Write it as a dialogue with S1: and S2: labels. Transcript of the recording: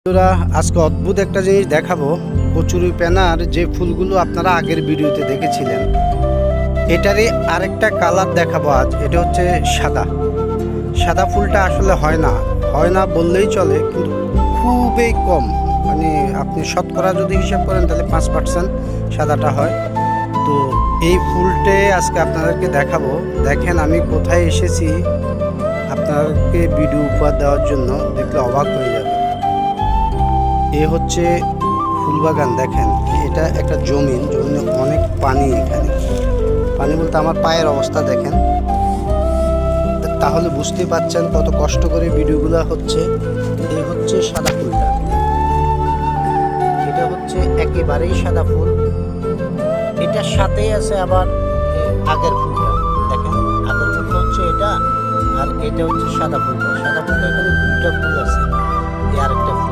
S1: বন্ধুরা, আজকে অদ্ভুত একটা জিনিস দেখাবো। কচুরি পেনার যে ফুলগুলো আপনারা আগের ভিডিওতে দেখেছিলেন, এটারই আরেকটা কালার দেখাবো আজ। এটা হচ্ছে সাদা। সাদা ফুলটা আসলে হয় না বললেই চলে, কিন্তু খুবই কম। মানে আপনি শতকরা যদি হিসাব করেন তাহলে 5% সাদাটা হয়। তো এই ফুলটে আজকে আপনাদেরকে দেখাবো। দেখেন আমি কোথায় এসেছি, আপনাদেরকে ভিডিও উপহার দেওয়ার জন্য। দেখলে অবাক হয়ে যাবে। এ হচ্ছে ফুলবাগান। দেখেন, এটা একটা জমিনে অনেক পানি। এখানে পানি বলতে আমার পায়ের অবস্থা দেখেন, তাহলে বুঝতেই পারছেন কত কষ্ট করে ভিডিওগুলো হচ্ছে। এই হচ্ছে সাদা ফুলটা, এটা হচ্ছে একেবারেই সাদা ফুল। এটার সাথেই আছে আবার আগের ফুলটা। দেখেন, আগের ফুলটা হচ্ছে এটা, আর এটা হচ্ছে সাদা ফুলটা। সাদা ফুলটা এখানে দুইটা ফুল আছে, এই আরেকটা ফুল।